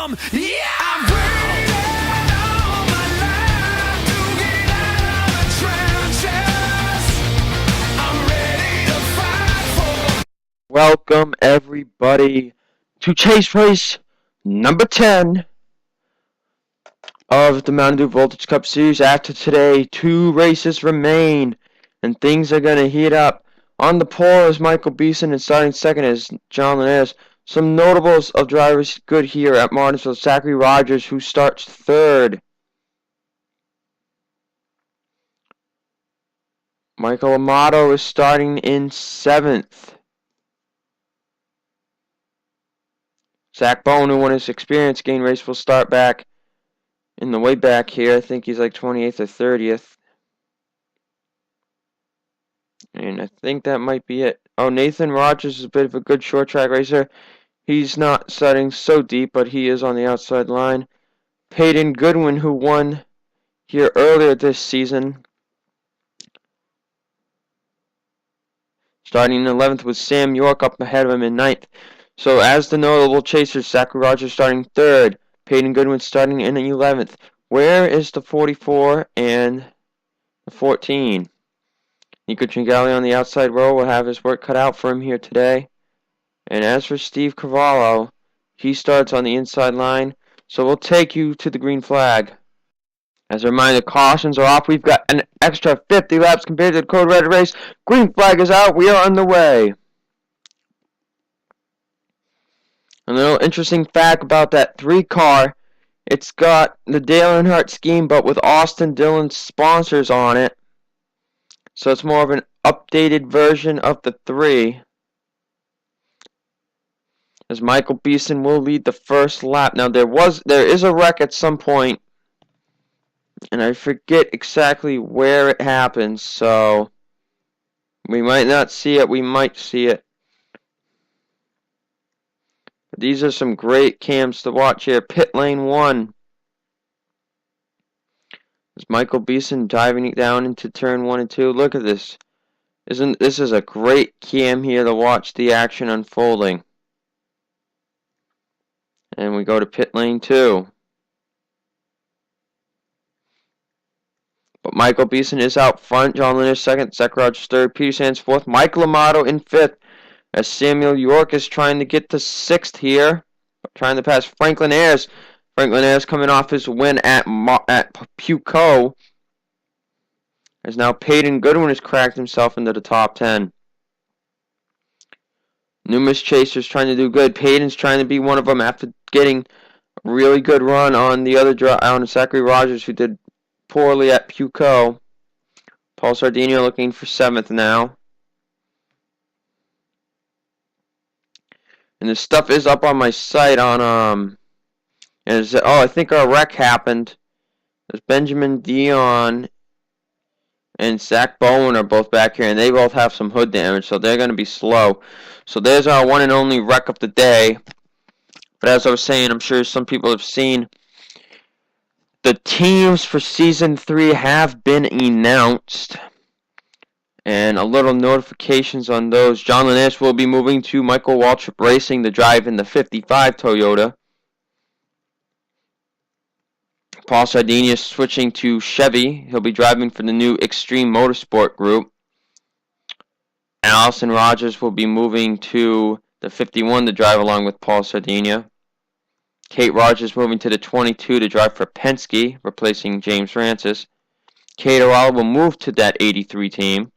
freedom. Yeah, I've waited all my life to get out of the trenches. I'm ready to fight for. Welcome everybody to Chase Race number 10 of the Mountain Dew Voltage Cup Series. After today, 2 races remain, and things are going to heat up. On the pole is Michael Beeson, and starting second is John Linares. Some notables of drivers good here at Martinsville. Zachary Rogers, who starts third. Michael Amato is starting in 7th. Zach Bowen, who won his experience gain race, will start back in the way back here. I think he's like 28th or 30th. And I think that might be it. Oh, Nathan Rogers is a bit of a good short track racer. He's not setting so deep, but he is on the outside line. Peyton Goodwin, who won here earlier this season, starting in 11th with Sam York up ahead of him in 9th. So as the notable chasers, Zachary Rogers starting 3rd, Peyton Goodwin starting in 11th. Where is the 44 and the 14? Nico Tringali on the outside row will have his work cut out for him here today. And as for Steve Cavallo, he starts on the inside line. So we'll take you to the green flag. As a reminder, cautions are off. We've got an extra 50 laps compared to the Code Red race. Green flag is out. We are on the way. A little interesting fact about that 3-car. It's got the Dale Earnhardt scheme, but with Austin Dillon's sponsors on it. So it's more of an updated version of the 3. As Michael Beeson will lead the first lap. Now there is a wreck at some point, and I forget exactly where it happened, so we might not see it, we might see it. But these are some great cams to watch here. Pit lane 1. As Michael Beeson diving down into turn 1 and 2. Look at this. This is a great cam here to watch the action unfolding. And we go to pit lane 2. But Michael Beeson is out front. John Linares second. Zach Rogers third. Peter Sands fourth. Michael Amato in 5th. As Samuel York is trying to get to 6th here. Trying to pass Franklin Ayers. Franklin Ayers coming off his win at Puco. As now Peyton Goodwin has cracked himself into the top 10. Numerous chasers trying to do good. Peyton's trying to be one of them after getting a really good run on the other on Zachary Rogers, who did poorly at Puco. Paul Sardinia looking for 7th now. And this stuff is up on my site on I think our wreck happened. There's Benjamin Dion and Zach Bowen are both back here, and they both have some hood damage, so they're going to be slow. So there's our one and only wreck of the day. But as I was saying, I'm sure some people have seen the teams for Season 3 have been announced. And a little notifications on those. John Linares will be moving to Michael Waltrip Racing to drive in the 55 Toyota. Paul Sardinia switching to Chevy. He'll be driving for the new Extreme Motorsport Group. Allison Rogers will be moving to the 51 to drive along with Paul Sardinia. Kate Rogers moving to the 22 to drive for Penske, replacing James Francis. Kate O'Reilly will move to that 83 team.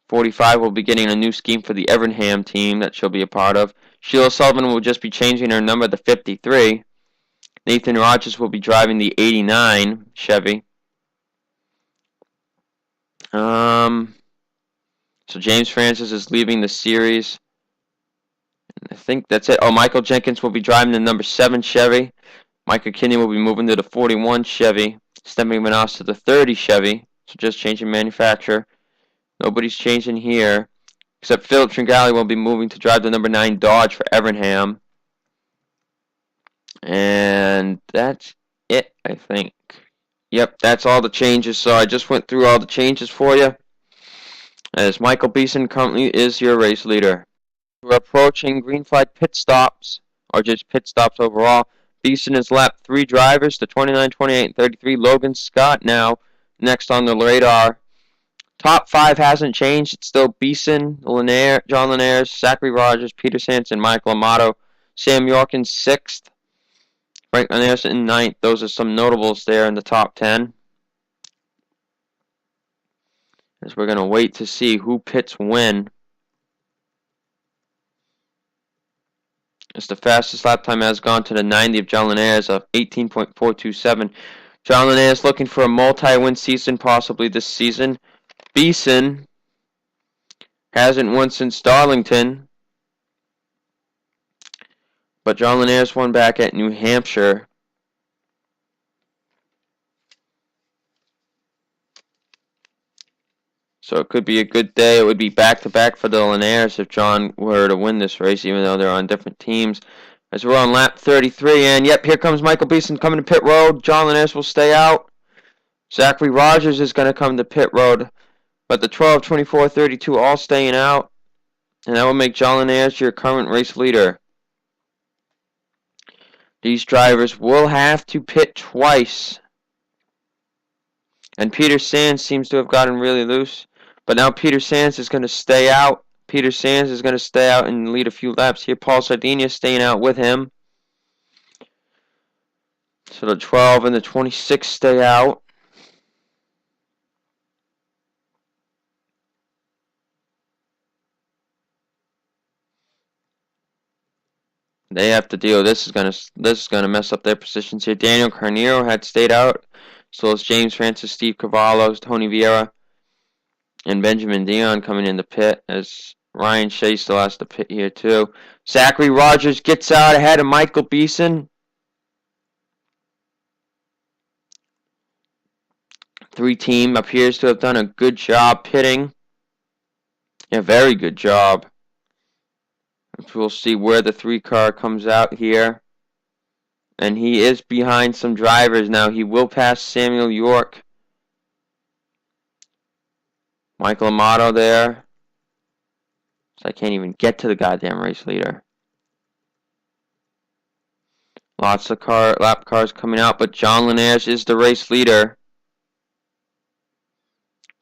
45 will be getting a new scheme for the Evernham team that she'll be a part of. Sheila Sullivan will just be changing her number to 53. Nathan Rogers will be driving the 89 Chevy. So James Francis is leaving the series. I think that's it. Oh, Michael Jenkins will be driving the number 7 Chevy. Micah Kinney will be moving to the 41 Chevy. Stemming Manos to the 30 Chevy. So just changing manufacturer. Nobody's changing here. Except Philip Tringali will be moving to drive the number 9 Dodge for Evernham. And that's it, I think. Yep, that's all the changes. So I just went through all the changes for you. As Michael Beeson currently is your race leader. We're approaching green flag pit stops, or just pit stops overall. Beeson has lapped 3 drivers to 29, 28, and 33. Logan Scott now next on the radar. Top 5 hasn't changed. It's still Beeson, John Linares, Zachary Rogers, Peter Sanson, Michael Amato, Sam York in 6th, Frank Linares in 9th. Those are some notables there in the top 10. As we're going to wait to see who pits when. As the fastest lap time has gone to the 90 of John Linares of 18.427. John Linares looking for a multi-win season possibly this season. Beeson hasn't won since Darlington. But John Linares won back at New Hampshire. So it could be a good day. It would be back-to-back for the Linares if John were to win this race, even though they're on different teams. As we're on lap 33, and yep, here comes Michael Beeson coming to pit road. John Linares will stay out. Zachary Rogers is going to come to pit road. But the 12, 24, 32 all staying out. And that will make John Linares your current race leader. These drivers will have to pit twice. And Peter Sands seems to have gotten really loose. But now Peter Sands is going to stay out. Peter Sands is going to stay out and lead a few laps here. Paul Sardinia staying out with him. So the 12 and the 26 stay out. They have to deal. This is gonna mess up their positions here. Daniel Carneiro had stayed out, so it's James Francis, Steve Cavallo, Tony Vieira, and Benjamin Dion coming in the pit as Ryan Shea still has to pit here too. Zachary Rogers gets out ahead of Michael Beeson. 3-team appears to have done a good job pitting. Yeah, very good job. We'll see where the 3-car comes out here. And he is behind some drivers now. He will pass Samuel York. Michael Amato there. So I can't even get to the goddamn race leader. Lots of lap cars coming out, but John Linares is the race leader.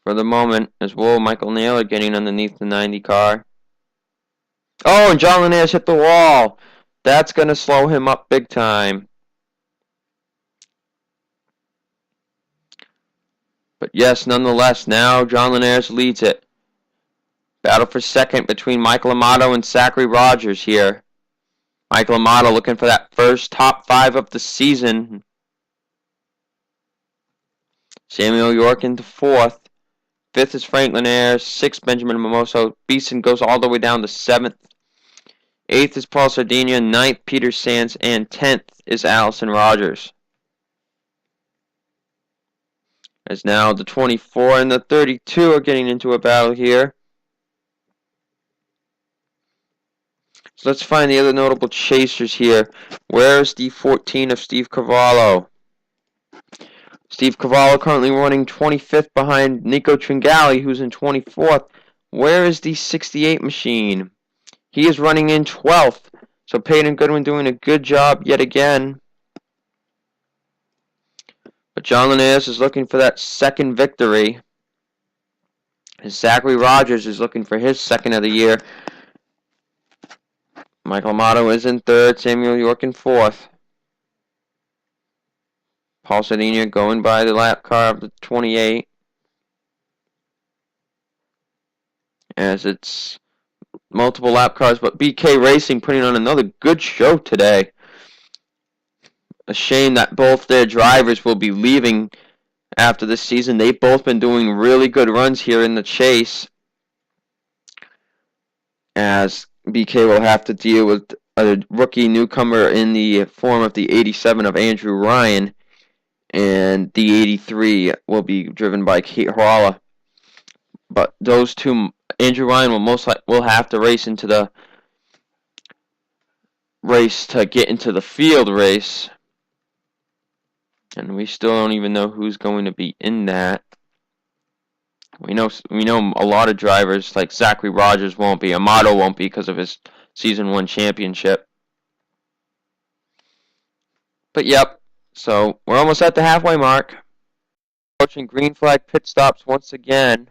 For the moment, as well, Michael Naylor getting underneath the 90 car. Oh, and John Linares hit the wall. That's going to slow him up big time. But yes, nonetheless, now John Linares leads it. Battle for second between Michael Amato and Zachary Rogers here. Michael Amato looking for that first top 5 of the season. Samuel York into 4th. 5th is Frank Linares. 6th, Benjamin Mimoso. Beeson goes all the way down to 7th. 8th is Paul Sardinia. 9th, Peter Sands. And 10th is Allison Rogers. As now the 24 and the 32 are getting into a battle here. So let's find the other notable chasers here. Where's the 14 of Steve Cavallo? Steve Cavallo currently running 25th behind Nico Tringali, who's in 24th. Where is the 68 machine? He is running in 12th. So Peyton Goodwin doing a good job yet again. But John Linares is looking for that second victory. Zachary Rogers is looking for his second of the year. Michael Amato is in 3rd. Samuel York in 4th. Paul Sardinia going by the lap car of the 28. As it's multiple lap cars, but BK Racing putting on another good show today. A shame that both their drivers will be leaving after this season. They've both been doing really good runs here in the chase. As BK will have to deal with a rookie newcomer in the form of the 87 of Andrew Ryan. And the 83 will be driven by Kate Harala. But those two, Andrew Ryan will have to race into the race to get into the field race. And we still don't even know who's going to be in that. We know a lot of drivers like Zachary Rogers won't be. Amato won't be because of his season 1 championship. But yep, so we're almost at the halfway mark. Approaching green flag pit stops once again.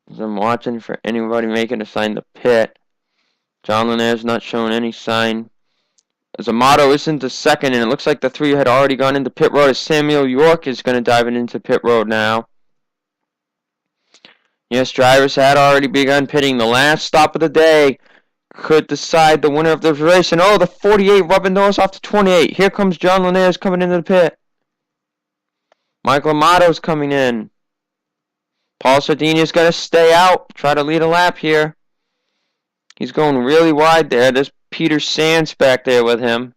As I'm watching for anybody making a sign to pit. John Linnaeus not showing any sign. As Amato is into second, and it looks like the 3 had already gone into pit road as Samuel York is going to dive into pit road now. Yes, drivers had already begun pitting. The last stop of the day could decide the winner of the race. And the 48 rubbing nose off to 28. Here comes John Linnaeus coming into the pit. Michael Amato's coming in. Paul Sardinia's got to stay out, try to lead a lap here. He's going really wide there. There's Peter Sands back there with him.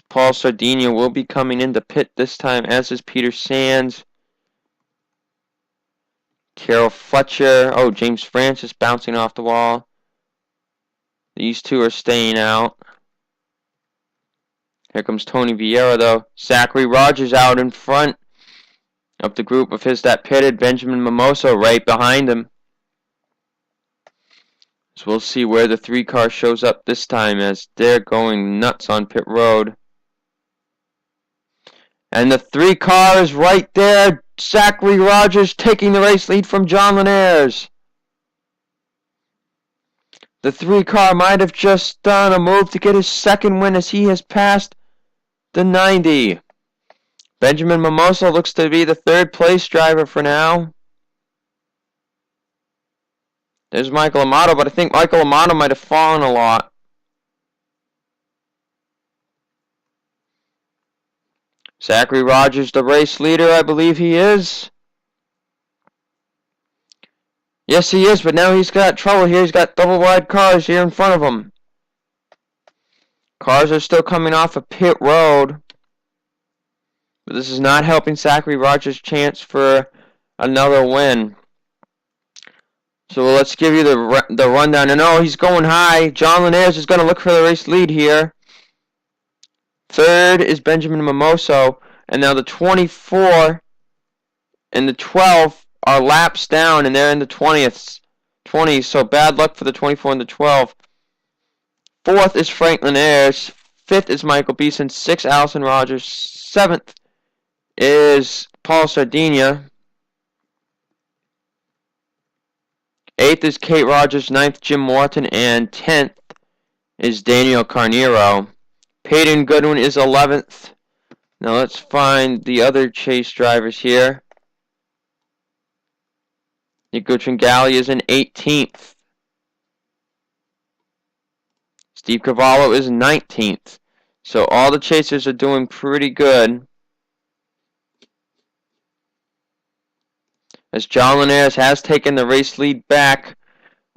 Paul Sardinia will be coming into pit this time, as is Peter Sands. Carol Fletcher. James Francis bouncing off the wall. These 2 are staying out. Here comes Tony Vieira, though. Zachary Rogers out in front of the group of his that pitted. Benjamin Mimoso right behind him. So we'll see where the 3 car shows up this time, as they're going nuts on pit road. And the 3 car is right there. Zachary Rogers taking the race lead from John Linnaeus. The 3 car might have just done a move to get his second win, as he has passed the 90. Benjamin Mimoso looks to be the 3rd place driver for now. There's Michael Amato, but I think Michael Amato might have fallen a lot. Zachary Rogers, the race leader, I believe he is. Yes, he is, but now he's got trouble here. He's got double wide cars here in front of him. Cars are still coming off of pit road. But this is not helping Zachary Rogers' chance for another win. So let's give you the rundown. And he's going high. John Linnaeus is going to look for the race lead here. 3rd is Benjamin Mimoso. And now the 24 and the 12 are laps down, and they're in the 20s. So bad luck for the 24 and the 12. 4th is Frank Linnaeus. 5th is Michael Beeson. 6th, Allison Rogers. 7th is Paul Sardinia. 8th is Kate Rogers. 9th, Jim Morton. And 10th is Daniel Carnero. Peyton Goodwin is 11th. Now let's find the other chase drivers here. Nico Tringali is in 18th. Steve Cavallo is 19th. So all the chasers are doing pretty good. As John Linnaeus has taken the race lead back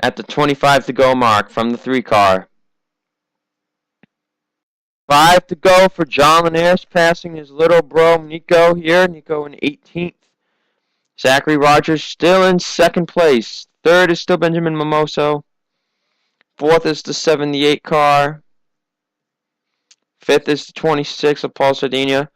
at the 25 to go mark from the 3 car. 5 to go for John Linnaeus, passing his little bro Nico here. Nico in 18th. Zachary Rogers still in 2nd place. 3rd is still Benjamin Mimoso. 4th is the 78 car. 5th is the 26 of Paul Sardinia.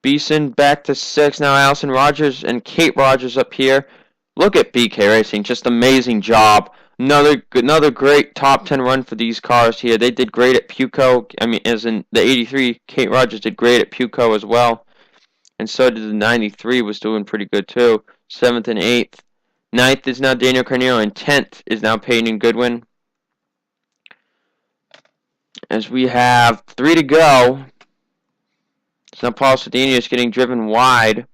Beeson back to 6. Now Allison Rogers and Kate Rogers up here. Look at BK Racing. Just amazing job. Another great top 10 run for these cars here. They did great at Puco. As in the 83, Kate Rogers did great at Puco as well. And so did the 93, was doing pretty good too. 7th and 8th. 9th is now Daniel Carnero, and 10th is now Peyton Goodwin. As we have 3 to go. So now Paul Sardinia is getting driven wide,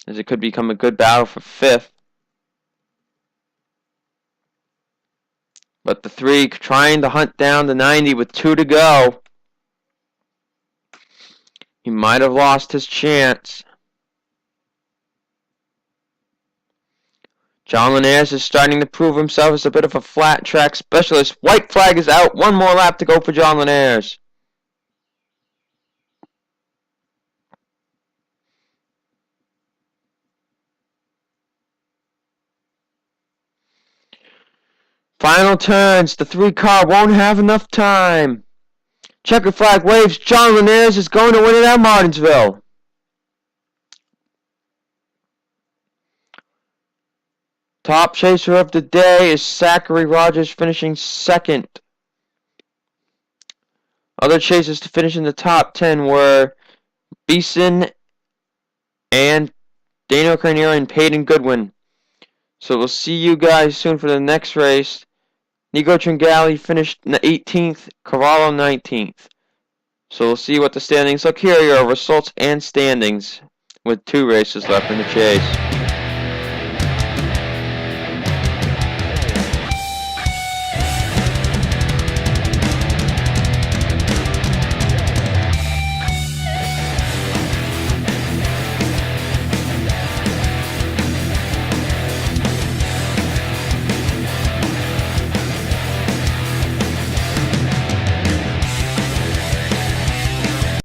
as it could become a good battle for 5th. But the 3 trying to hunt down the 90 with 2 to go. He might have lost his chance. John Linnaeus is starting to prove himself as a bit of a flat track specialist. White flag is out. 1 more lap to go for John Linnaeus. Final turns. The 3 car won't have enough time. Checker flag waves. John Linares is going to win it at Martinsville. Top chaser of the day is Zachary Rogers, finishing second. Other chasers to finish in the top 10 were Beeson and Daniel Carnier and Peyton Goodwin. So we'll see you guys soon for the next race. Nico Tringali finished 18th, Cavallo 19th. So we'll see what the standings look. Here are your results and standings with 2 races left in the chase.